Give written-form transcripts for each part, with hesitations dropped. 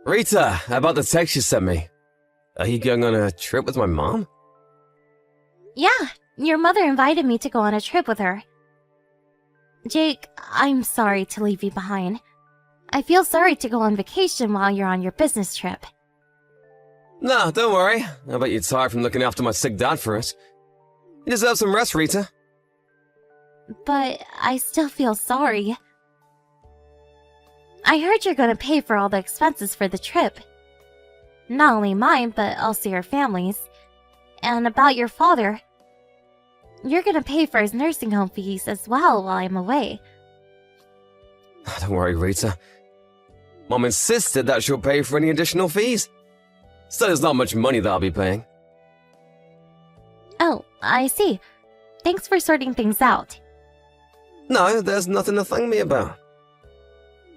Rita, about the text you sent me. Are you going on a trip with my mom? Yeah, your mother invited me to go on a trip with her. Jake, I'm sorry to leave you behind. I feel sorry to go on vacation while you're on your business trip. No, don't worry. I bet you're tired from looking after my sick dad for us. You deserve some rest, Rita. But I still feel sorry. I heard you're gonna pay for all the expenses for the trip. Not only mine, but also your family's. And about your father, you're gonna pay for his nursing home fees as well while I'm away. Don't worry, Rita. Mom insisted that she'll pay for any additional fees. So there's not much money that I'll be paying. Oh, I see. Thanks for sorting things out. No, there's nothing to thank me about.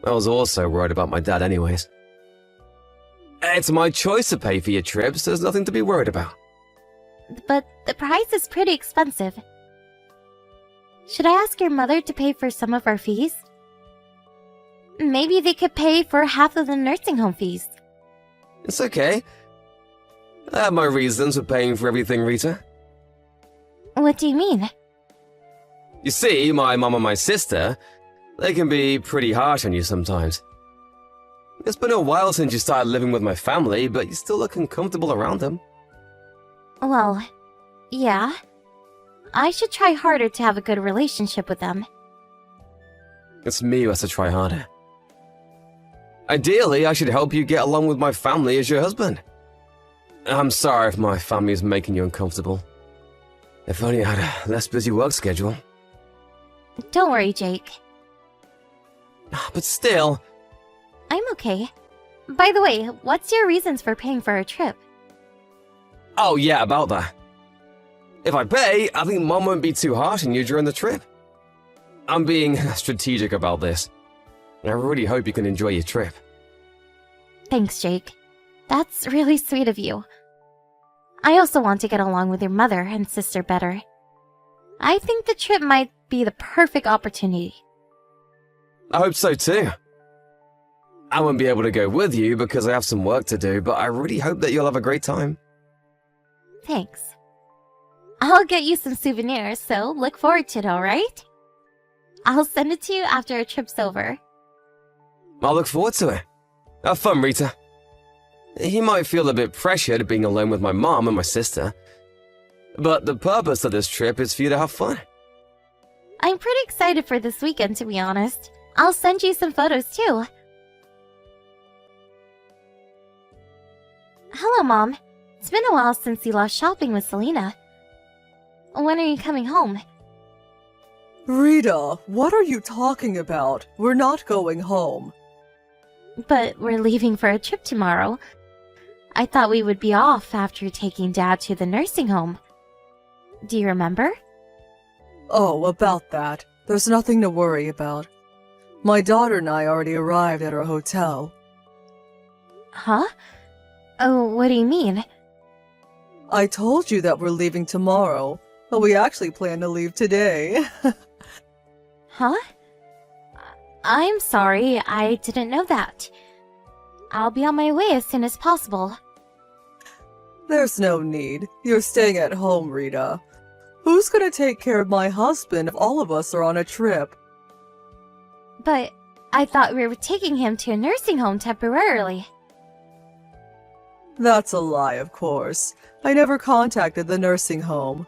I was also worried about my dad anyways. It's my choice to pay for your trips, there's nothing to be worried about. But the price is pretty expensive. Should I ask your mother to pay for some of our fees? Maybe they could pay for half of the nursing home fees. It's okay. I have my reasons for paying for everything, Rita. What do you mean? You see, my mom and my sister, they can be pretty harsh on you sometimes. It's been a while since you started living with my family, but you still look uncomfortable around them. Well, yeah. I should try harder to have a good relationship with them. It's me who has to try harder. Ideally, I should help you get along with my family as your husband. I'm sorry if my family is making you uncomfortable. If only I had a less busy work schedule. Don't worry, Jake. But still... I'm okay. By the way, what's your reasons for paying for our trip? Oh yeah, about that. If I pay, I think Mom won't be too harsh on you during the trip. I'm being strategic about this. I really hope you can enjoy your trip. Thanks, Jake. That's really sweet of you. I also want to get along with your mother and sister better. I think the trip might be the perfect opportunity. I hope so too. I won't be able to go with you because I have some work to do, but I really hope that you'll have a great time. Thanks. I'll get you some souvenirs, so look forward to it, alright? I'll send it to you after our trip's over. I'll look forward to it. Have fun, Rita. You might feel a bit pressured being alone with my mom and my sister, but the purpose of this trip is for you to have fun. I'm pretty excited for this weekend, to be honest. I'll send you some photos, too. Hello, Mom. It's been a while since you left shopping with Selena. When are you coming home? Rita, what are you talking about? We're not going home. But we're leaving for a trip tomorrow. I thought we would be off after taking Dad to the nursing home. Do you remember? Oh, about that. There's nothing to worry about. My daughter and I already arrived at our hotel. Huh? Oh, what do you mean? I told you that we're leaving tomorrow, but we actually plan to leave today. Huh? I'm sorry, I didn't know that. I'll be on my way as soon as possible. There's no need. You're staying at home, Rita. Who's gonna take care of my husband if all of us are on a trip? But I thought we were taking him to a nursing home temporarily. That's a lie, of course. I never contacted the nursing home.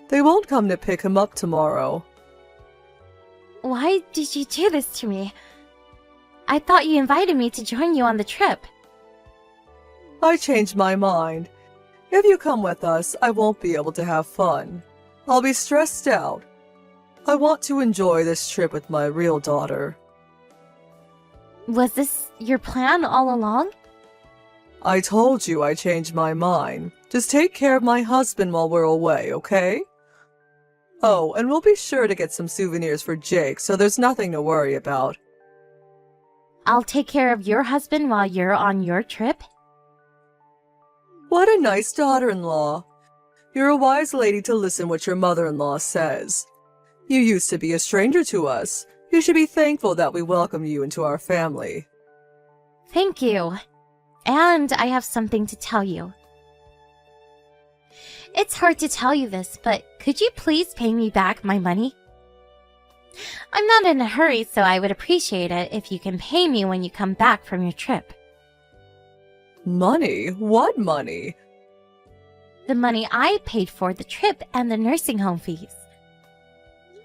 They won't come to pick him up tomorrow. Why did you do this to me? I thought you invited me to join you on the trip. I changed my mind. If you come with us, I won't be able to have fun. I'll be stressed out. I want to enjoy this trip with my real daughter. Was this your plan all along? I told you I changed my mind. Just take care of my husband while we're away, okay? Oh, and we'll be sure to get some souvenirs for Jake, so there's nothing to worry about. I'll take care of your husband while you're on your trip? What a nice daughter-in-law. You're a wise lady to listen what your mother-in-law says. You used to be a stranger to us. You should be thankful that we welcomed you into our family. Thank you. And I have something to tell you. It's hard to tell you this, but could you please pay me back my money? I'm not in a hurry, so I would appreciate it if you can pay me when you come back from your trip. Money? What money? The money I paid for the trip and the nursing home fees.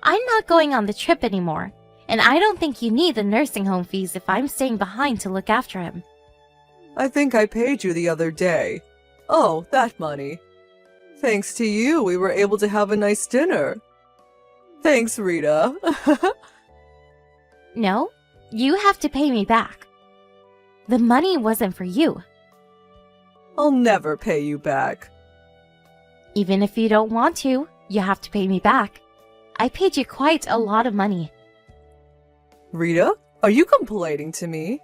I'm not going on the trip anymore, and I don't think you need the nursing home fees if I'm staying behind to look after him. I think I paid you the other day. Oh, that money. Thanks to you, we were able to have a nice dinner. Thanks, Rita. No, you have to pay me back. The money wasn't for you. I'll never pay you back. Even if you don't want to, you have to pay me back. I paid you quite a lot of money. Rita, are you complaining to me?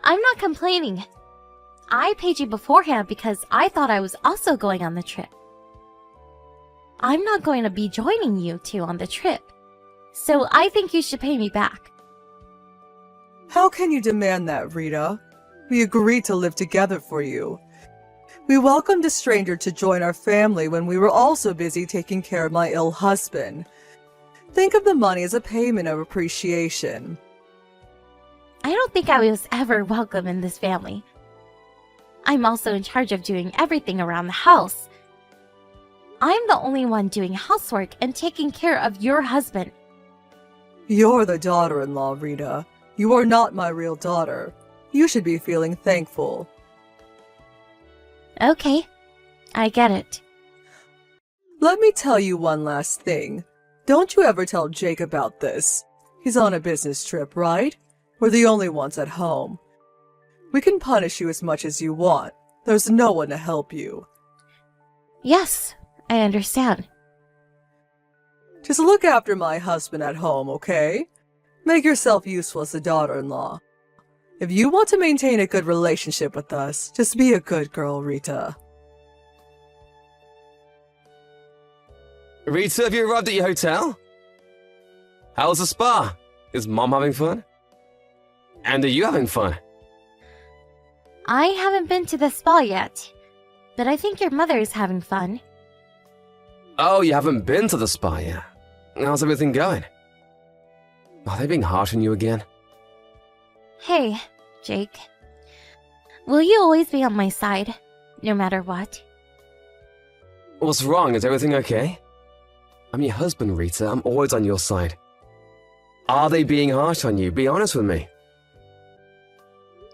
I'm not complaining. I paid you beforehand because I thought I was also going on the trip. I'm not going to be joining you two on the trip, so I think you should pay me back. How can you demand that, Rita? We agreed to live together for you. We welcomed a stranger to join our family when we were also busy taking care of my ill husband. Think of the money as a payment of appreciation. I don't think I was ever welcome in this family. I'm also in charge of doing everything around the house. I'm the only one doing housework and taking care of your husband. You're the daughter-in-law, Rita. You are not my real daughter. You should be feeling thankful. Okay, I get it. Let me tell you one last thing. Don't you ever tell Jake about this. He's on a business trip, right? We're the only ones at home. We can punish you as much as you want. There's no one to help you. Yes, I understand. Just look after my husband at home, okay? Make yourself useful as a daughter-in-law. If you want to maintain a good relationship with us, just be a good girl, Rita. Rita, have you arrived at your hotel? How's the spa? Is Mom having fun? And are you having fun? I haven't been to the spa yet, but I think your mother is having fun. Oh, you haven't been to the spa yet? How's everything going? Are they being harsh on you again? Hey, Jake. Will you always be on my side, no matter what? What's wrong? Is everything okay? I'm your husband, Rita. I'm always on your side. Are they being harsh on you? Be honest with me.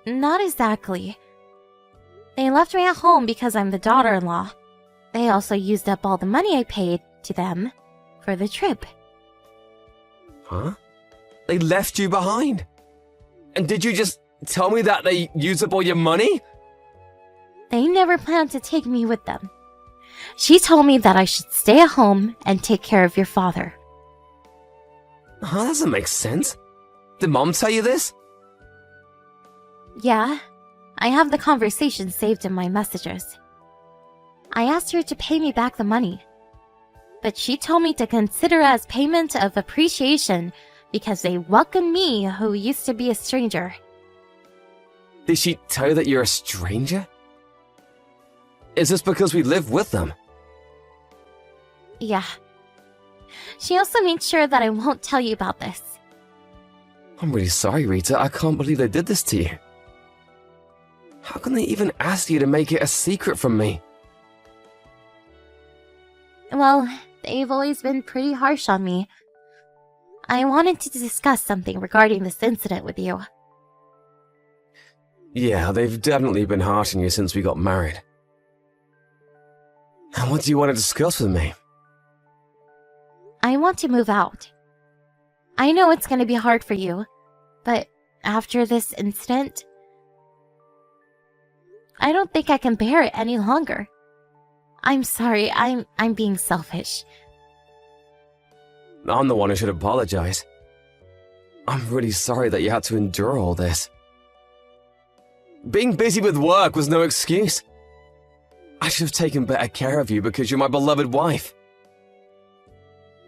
Not exactly. They left me at home because I'm the daughter-in-law. They also used up all the money I paid to them for the trip. Huh? They left you behind? And did you just tell me that they used up all your money? They never planned to take me with them. She told me that I should stay at home and take care of your father. Huh, that doesn't make sense. Did Mom tell you this? Yeah, I have the conversation saved in my messages. I asked her to pay me back the money, but she told me to consider it as payment of appreciation because they welcomed me who used to be a stranger. Did she tell you that you're a stranger? Is this because we live with them? Yeah. She also made sure that I won't tell you about this. I'm really sorry, Rita. I can't believe they did this to you. How can they even ask you to make it a secret from me? Well, they've always been pretty harsh on me. I wanted to discuss something regarding this incident with you. Yeah, they've definitely been harsh on you since we got married. And what do you want to discuss with me? I want to move out. I know it's going to be hard for you, but after this incident, I don't think I can bear it any longer. I'm sorry, I'm being selfish. I'm the one who should apologize. I'm really sorry that you had to endure all this. Being busy with work was no excuse. I should have taken better care of you because you're my beloved wife.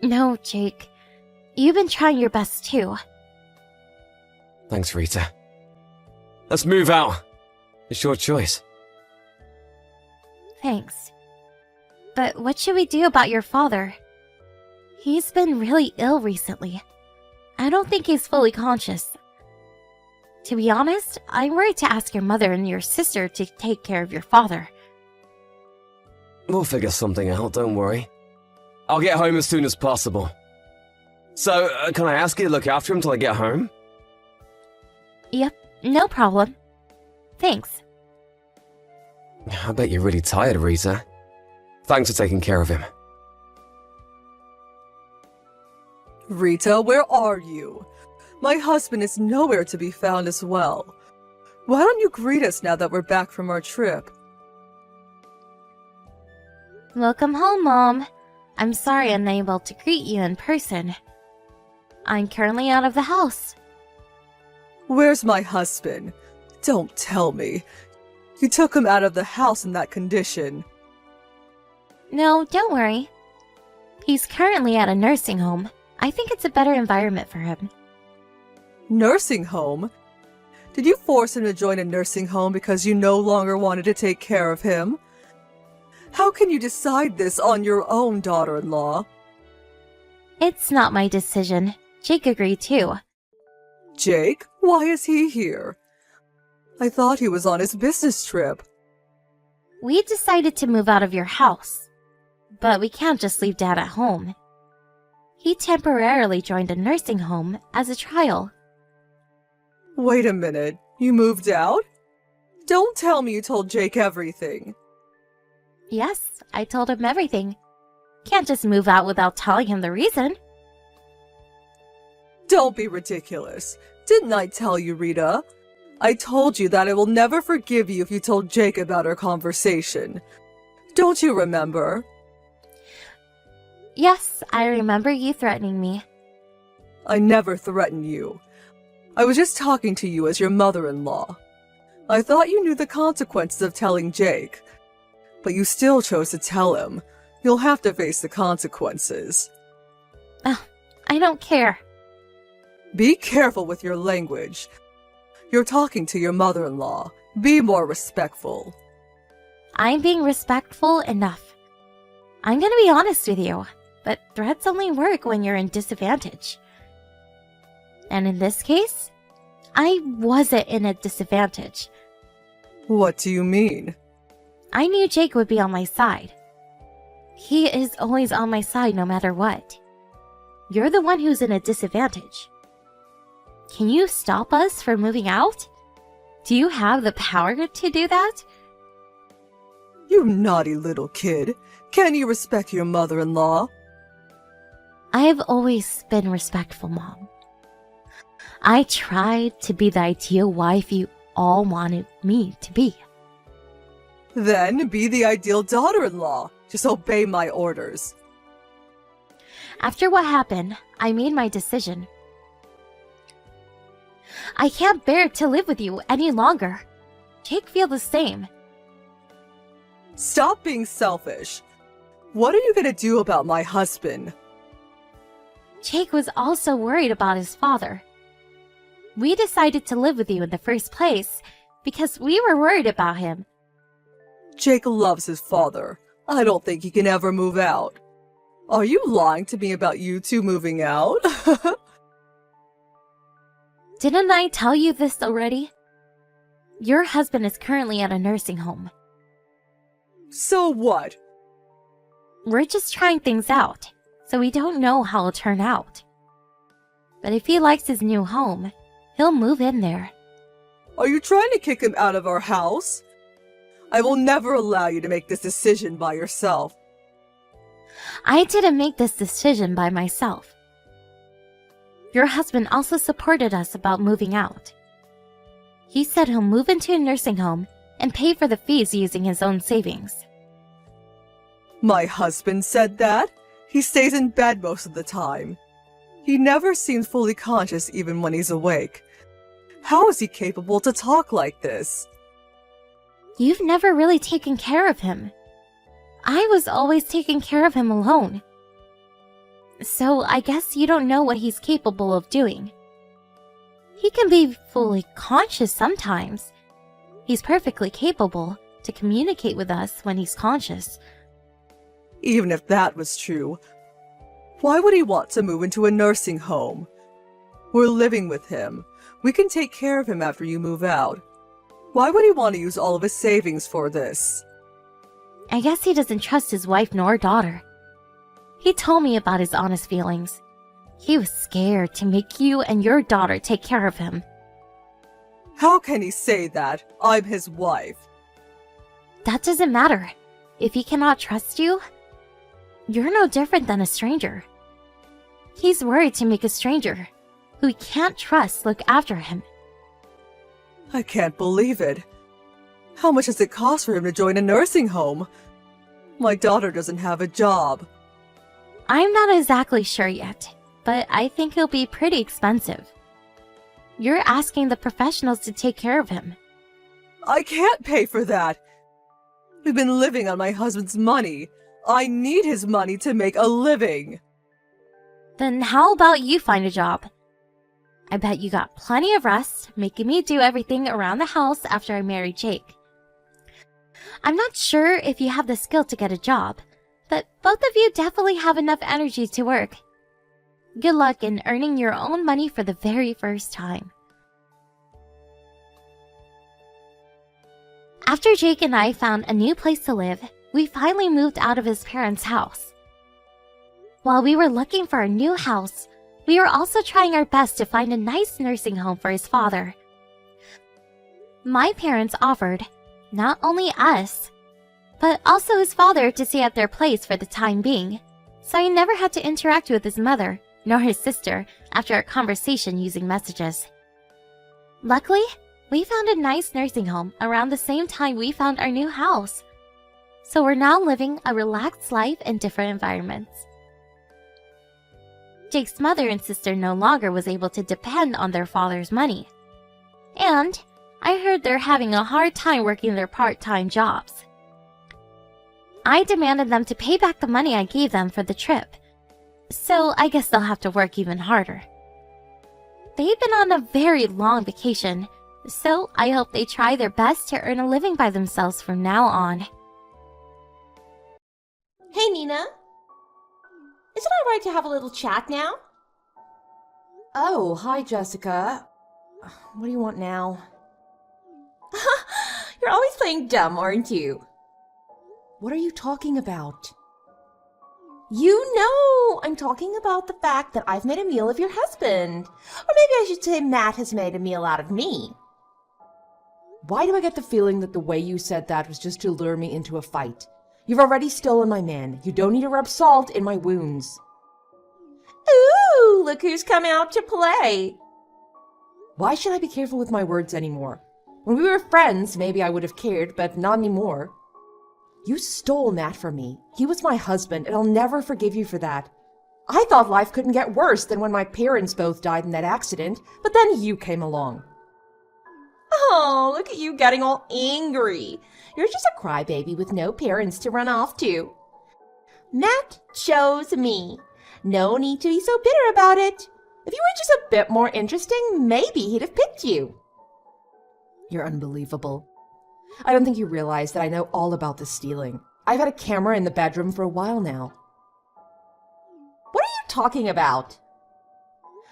No, Jake. You've been trying your best too. Thanks, Rita. Let's move out. It's your choice. Thanks. But what should we do about your father? He's been really ill recently. I don't think he's fully conscious. To be honest, I'm worried to ask your mother and your sister to take care of your father. We'll figure something out, don't worry. I'll get home as soon as possible. So, can I ask you to look after him till I get home? Yep, no problem. Thanks. I bet you're really tired, Rita. Thanks for taking care of him. Rita, where are you? My husband is nowhere to be found as well. Why don't you greet us now that we're back from our trip? Welcome home, Mom. I'm sorry I'm unable to greet you in person. I'm currently out of the house. Where's my husband? Don't tell me. You took him out of the house in that condition. No, don't worry. He's currently at a nursing home. I think it's a better environment for him. Nursing home? Did you force him to join a nursing home because you no longer wanted to take care of him? How can you decide this on your own, daughter-in-law? It's not my decision. Jake agreed too. Jake? Why is he here? I thought he was on his business trip. We decided to move out of your house. But we can't just leave Dad at home. He temporarily joined a nursing home as a trial. Wait a minute. You moved out? Don't tell me you told Jake everything. Yes, I told him everything. Can't just move out without telling him the reason. Don't be ridiculous. Didn't I tell you, Rita? I told you that I will never forgive you if you told Jake about our conversation. Don't you remember? Yes, I remember you threatening me. I never threatened you. I was just talking to you as your mother-in-law. I thought you knew the consequences of telling Jake. But you still chose to tell him. You'll have to face the consequences. I don't care. Be careful with your language. You're talking to your mother-in-law. Be more respectful. I'm being respectful enough. I'm gonna be honest with you, but threats only work when you're in disadvantage. And in this case, I wasn't in a disadvantage. What do you mean? I knew Jake would be on my side. He is always on my side no matter what. You're the one who's in a disadvantage. Can you stop us from moving out? Do you have the power to do that? You naughty little kid. Can you respect your mother-in-law? I've always been respectful, Mom. I tried to be the ideal wife you all wanted me to be. Then be the ideal daughter-in-law. Just obey my orders. After what happened, I made my decision. I can't bear to live with you any longer. Jake feels the same. Stop being selfish. What are you gonna do about my husband? Jake was also worried about his father. We decided to live with you in the first place because we were worried about him. Jake loves his father. I don't think he can ever move out. Are you lying to me about you two moving out? Didn't I tell you this already? Your husband is currently at a nursing home. So what? We're just trying things out, so we don't know how it'll turn out. But if he likes his new home, he'll move in there. Are you trying to kick him out of our house? I will never allow you to make this decision by yourself. I didn't make this decision by myself. Your husband also supported us about moving out. He said he'll move into a nursing home and pay for the fees using his own savings. My husband said that? He stays in bed most of the time. He never seems fully conscious even when he's awake. How is he capable to talk like this? You've never really taken care of him. I was always taking care of him alone. So I guess you don't know what he's capable of doing. He can be fully conscious sometimes. He's perfectly capable to communicate with us when he's conscious. Even if that was true, why would he want to move into a nursing home? We're living with him. We can take care of him after you move out. Why would he want to use all of his savings for this? I guess he doesn't trust his wife nor daughter. He told me about his honest feelings. He was scared to make you and your daughter take care of him. How can he say that? I'm his wife. That doesn't matter. If he cannot trust you, you're no different than a stranger. He's worried to make a stranger who he can't trust look after him. I can't believe it. How much does it cost for him to join a nursing home? My daughter doesn't have a job. I'm not exactly sure yet, but I think it'll be pretty expensive. You're asking the professionals to take care of him. I can't pay for that. We've been living on my husband's money. I need his money to make a living. Then how about you find a job? I bet you got plenty of rest, making me do everything around the house after I married Jake. I'm not sure if you have the skill to get a job, but both of you definitely have enough energy to work. Good luck in earning your own money for the very first time. After Jake and I found a new place to live, we finally moved out of his parents' house. While we were looking for a new house, we were also trying our best to find a nice nursing home for his father. My parents offered not only us, but also his father to stay at their place for the time being, so he never had to interact with his mother nor his sister after our conversation using messages. Luckily, we found a nice nursing home around the same time we found our new house, so we're now living a relaxed life in different environments. Jake's mother and sister no longer was able to depend on their father's money, and I heard they're having a hard time working their part-time jobs. I demanded them to pay back the money I gave them for the trip, so I guess they'll have to work even harder. They've been on a very long vacation, so I hope they try their best to earn a living by themselves from now on. Hey, Nina. Is it alright to have a little chat now? Oh, hi, Jessica. What do you want now? You're always playing dumb, aren't you? What are you talking about? You know, I'm talking about the fact that I've made a meal of your husband. Or maybe I should say Matt has made a meal out of me. Why do I get the feeling that the way you said that was just to lure me into a fight? You've already stolen my man. You don't need to rub salt in my wounds. Ooh, look who's come out to play. Why should I be careful with my words anymore? When we were friends, maybe I would have cared, but not anymore. You stole Matt from me. He was my husband, and I'll never forgive you for that. I thought life couldn't get worse than when my parents both died in that accident, but then you came along. Oh, look at you getting all angry. You're just a crybaby with no parents to run off to. Matt chose me. No need to be so bitter about it. If you were just a bit more interesting, maybe he'd have picked you. You're unbelievable. I don't think you realize that I know all about the stealing. I've had a camera in the bedroom for a while now. What are you talking about?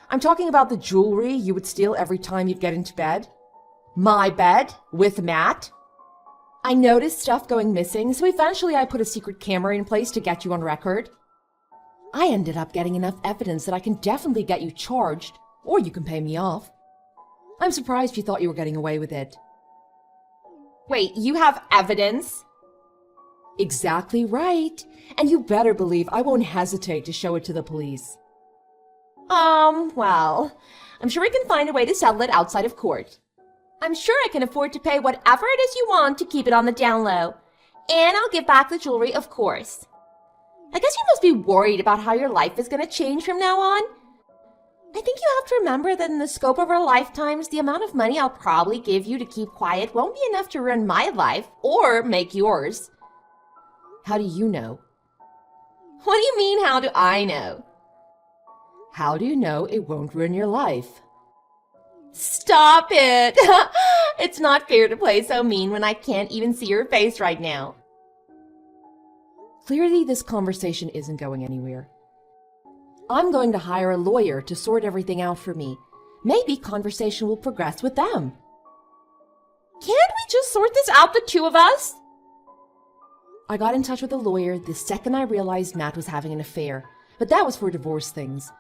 I'm talking about the jewelry you would steal every time you'd get into bed. My bed? With Matt? I noticed stuff going missing, so eventually I put a secret camera in place to get you on record. I ended up getting enough evidence that I can definitely get you charged, or you can pay me off. I'm surprised you thought you were getting away with it. Wait, you have evidence? Exactly right. And you better believe I won't hesitate to show it to the police. Well, I'm sure we can find a way to settle it outside of court. I'm sure I can afford to pay whatever it is you want to keep it on the down low. And I'll give back the jewelry, of course. I guess you must be worried about how your life is going to change from now on. I think you have to remember that in the scope of our lifetimes, the amount of money I'll probably give you to keep quiet won't be enough to ruin my life or make yours. How do you know? What do you mean, how do I know? How do you know it won't ruin your life? Stop it! It's not fair to play so mean when I can't even see your face right now. Clearly, this conversation isn't going anywhere. I'm going to hire a lawyer to sort everything out for me. Maybe conversation will progress with them. Can't we just sort this out, the two of us? I got in touch with a lawyer the second I realized Matt was having an affair, but that was for divorce things.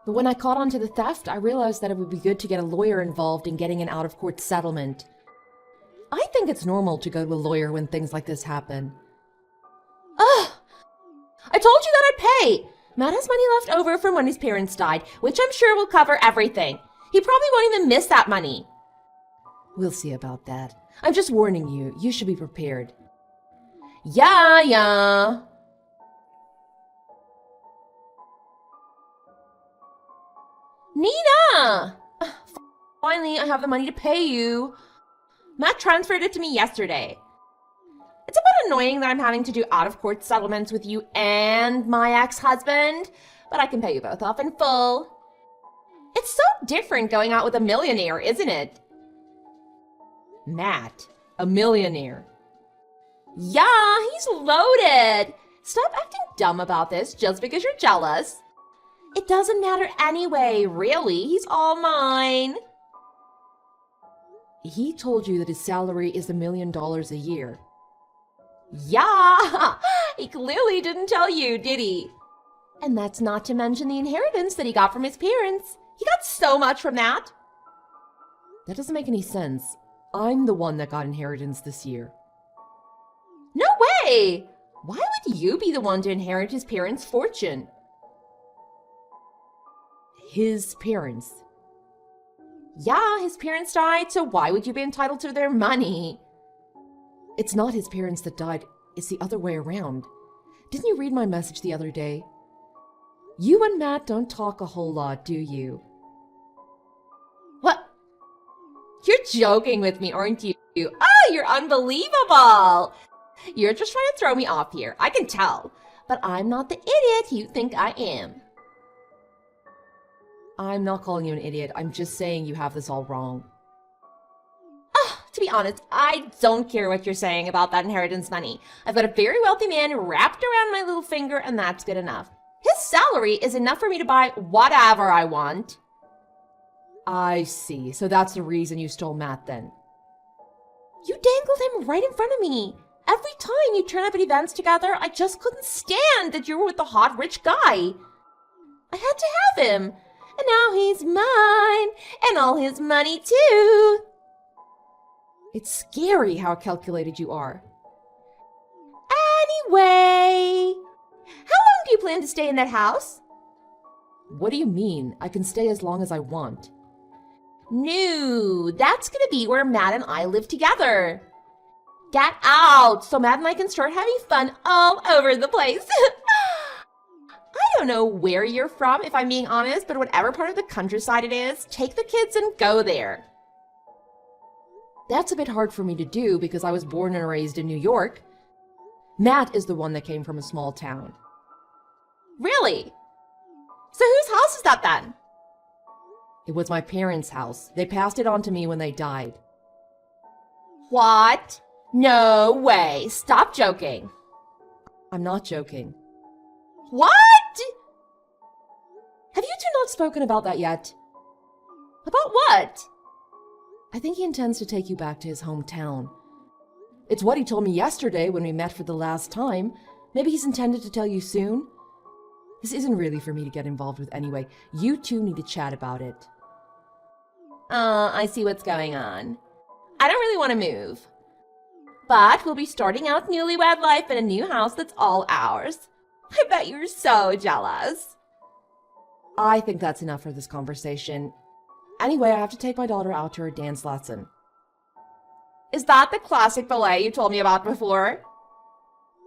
But when I caught on to the theft, I realized that it would be good to get a lawyer involved in getting an out-of-court settlement. I think it's normal to go to a lawyer when things like this happen. Ugh! I told you that I'd pay! Matt has money left over from when his parents died, which I'm sure will cover everything. He probably won't even miss that money. We'll see about that. I'm just warning you, you should be prepared. Yeah. Nina! Finally, I have the money to pay you. Matt transferred it to me yesterday. It's a bit annoying that I'm having to do out-of-court settlements with you and my ex-husband, but I can pay you both off in full. It's so different going out with a millionaire, isn't it? Matt, a millionaire. Yeah, he's loaded. Stop acting dumb about this just because you're jealous. It doesn't matter anyway, really. He's all mine. He told you that his salary is $1 million a year. Yeah, he clearly didn't tell you, did he? And that's not to mention the inheritance that he got from his parents. He got so much from that. That doesn't make any sense. I'm the one that got inheritance this year. No way! Why would you be the one to inherit his parents' fortune? His parents. Yeah, his parents died, so why would you be entitled to their money? It's not his parents that died, it's the other way around. Didn't you read my message the other day? You and Matt don't talk a whole lot, do you? What? You're joking with me, aren't you? Oh, you're unbelievable! You're just trying to throw me off here, I can tell. But I'm not the idiot you think I am. I'm not calling you an idiot, I'm just saying you have this all wrong. To be honest, I don't care what you're saying about that inheritance money. I've got a very wealthy man wrapped around my little finger, and that's good enough. His salary is enough for me to buy whatever I want. I see. So that's the reason you stole Matt then. You dangled him right in front of me. Every time you turn up at events together, I just couldn't stand that you were with the hot rich guy. I had to have him. And now he's mine, and all his money too. It's scary how calculated you are. Anyway, how long do you plan to stay in that house? What do you mean? I can stay as long as I want. No, that's gonna be where Matt and I live together. Get out so Matt and I can start having fun all over the place. I don't know where you're from, if I'm being honest, but whatever part of the countryside it is, take the kids and go there. That's a bit hard for me to do because I was born and raised in New York. Matt is the one that came from a small town. Really? So whose house is that then? It was my parents' house. They passed it on to me when they died. What? No way. Stop joking. I'm not joking. What? Have you two not spoken about that yet? About what? I think he intends to take you back to his hometown. It's what he told me yesterday when we met for the last time. Maybe he's intended to tell you soon. This isn't really for me to get involved with anyway. You two need to chat about it. I see what's going on. I don't really want to move. But we'll be starting out newlywed life in a new house that's all ours. I bet you're so jealous. I think that's enough for this conversation. Anyway, I have to take my daughter out to her dance lesson. Is that the classic ballet you told me about before?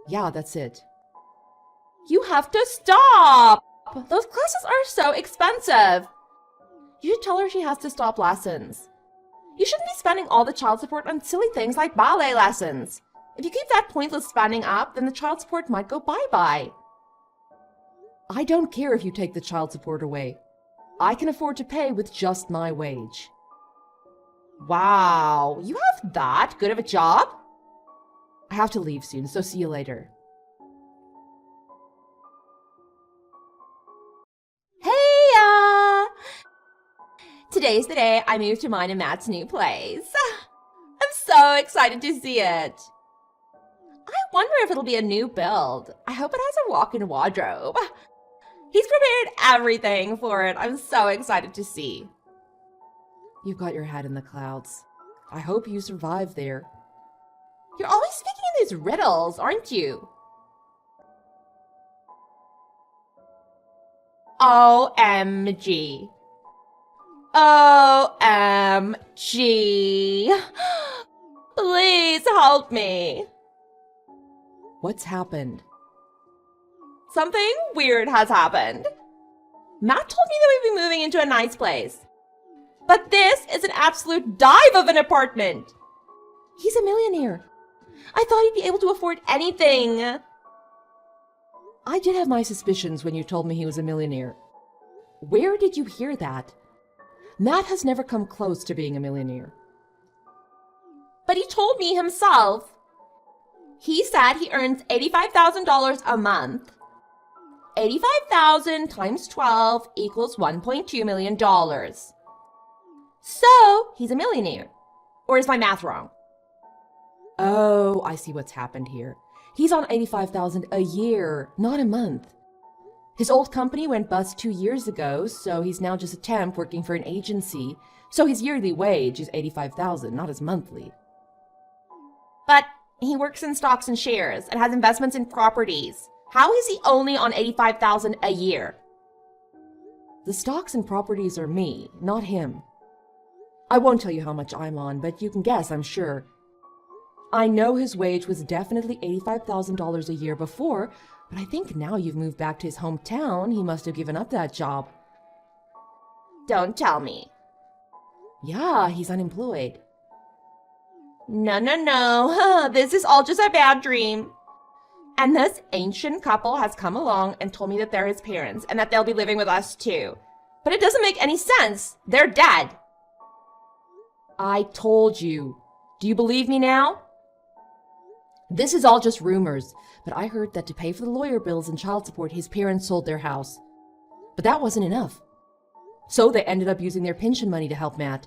Yeah, that's it. You have to stop! Those classes are so expensive. You should tell her she has to stop lessons. You shouldn't be spending all the child support on silly things like ballet lessons. If you keep that pointless spending up, then the child support might go bye-bye. I don't care if you take the child support away. I can afford to pay with just my wage. Wow, you have that good of a job? I have to leave soon, so see you later. Hey, today's the day I moved to mine and Matt's new place. I'm so excited to see it. I wonder if it'll be a new build. I hope it has a walk-in wardrobe. He's prepared everything for it. I'm so excited to see. You've got your head in the clouds. I hope you survive there. You're always speaking in these riddles, aren't you? OMG. OMG. Please help me. What's happened? Something weird has happened. Matt told me that we'd be moving into a nice place. But this is an absolute dive of an apartment. He's a millionaire. I thought he'd be able to afford anything. I did have my suspicions when you told me he was a millionaire. Where did you hear that? Matt has never come close to being a millionaire. But he told me himself. He said he earns $85,000 a month. 85,000 times 12 equals $1.2 million. So, he's a millionaire. Or is my math wrong? Oh, I see what's happened here. He's on $85,000 a year, not a month. His old company went bust 2 years ago, so he's now just a temp working for an agency. So his yearly wage is $85,000, not his monthly. But he works in stocks and shares and has investments in properties. How is he only on $85,000 a year? The stocks and properties are me, not him. I won't tell you how much I'm on, but you can guess, I'm sure. I know his wage was definitely $85,000 a year before, but I think now you've moved back to his hometown, he must have given up that job. Don't tell me. Yeah, he's unemployed. No. This is all just a bad dream. And this ancient couple has come along and told me that they're his parents and that they'll be living with us too. But it doesn't make any sense. They're dead. I told you. Do you believe me now? This is all just rumors, but I heard that to pay for the lawyer bills and child support, his parents sold their house. But that wasn't enough. So they ended up using their pension money to help Matt.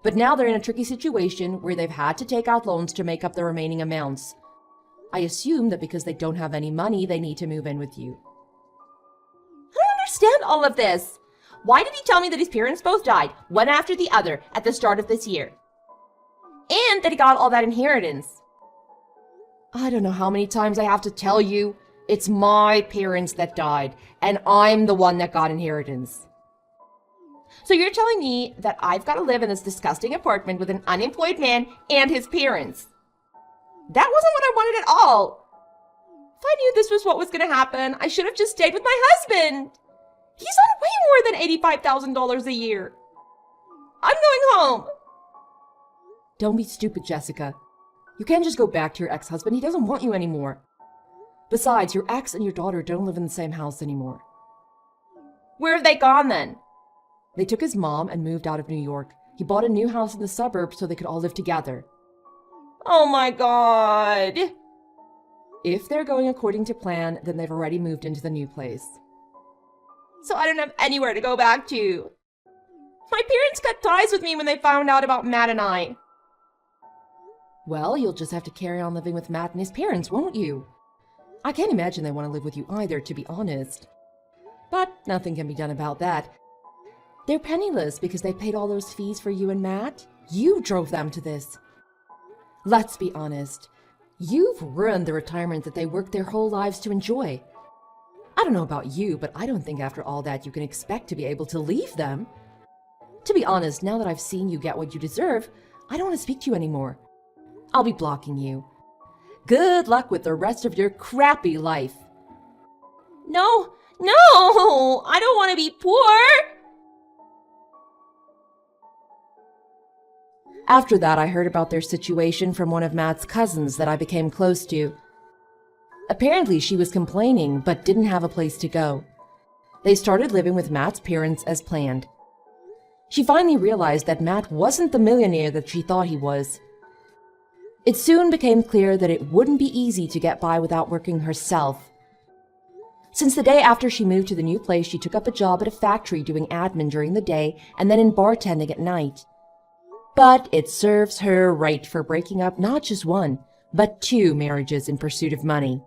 But now they're in a tricky situation where they've had to take out loans to make up the remaining amounts. I assume that because they don't have any money, they need to move in with you. I don't understand all of this. Why did he tell me that his parents both died, one after the other, at the start of this year? And that he got all that inheritance. I don't know how many times I have to tell you. It's my parents that died, and I'm the one that got inheritance. So you're telling me that I've got to live in this disgusting apartment with an unemployed man and his parents? That wasn't what I wanted at all. If I knew this was what was going to happen, I should have just stayed with my husband. He's on way more than $85,000 a year. I'm going home. Don't be stupid, Jessica. You can't just go back to your ex-husband. He doesn't want you anymore. Besides, your ex and your daughter don't live in the same house anymore. Where have they gone then? They took his mom and moved out of New York. He bought a new house in the suburbs so they could all live together. Oh my God. If they're going according to plan, then they've already moved into the new place. So I don't have anywhere to go back to. My parents cut ties with me when they found out about Matt and I. Well, you'll just have to carry on living with Matt and his parents, won't you? I can't imagine they want to live with you either, to be honest. But nothing can be done about that. They're penniless because they paid all those fees for you and Matt. You drove them to this. Let's be honest. You've ruined the retirement that they worked their whole lives to enjoy. I don't know about you, but I don't think after all that you can expect to be able to leave them. To be honest, now that I've seen you get what you deserve, I don't want to speak to you anymore. I'll be blocking you. Good luck with the rest of your crappy life. No, I don't want to be poor. After that, I heard about their situation from one of Matt's cousins that I became close to. Apparently, she was complaining, but didn't have a place to go. They started living with Matt's parents as planned. She finally realized that Matt wasn't the millionaire that she thought he was. It soon became clear that it wouldn't be easy to get by without working herself. Since the day after she moved to the new place, she took up a job at a factory doing admin during the day and then in bartending at night. But it serves her right for breaking up not just one, but 2 marriages in pursuit of money.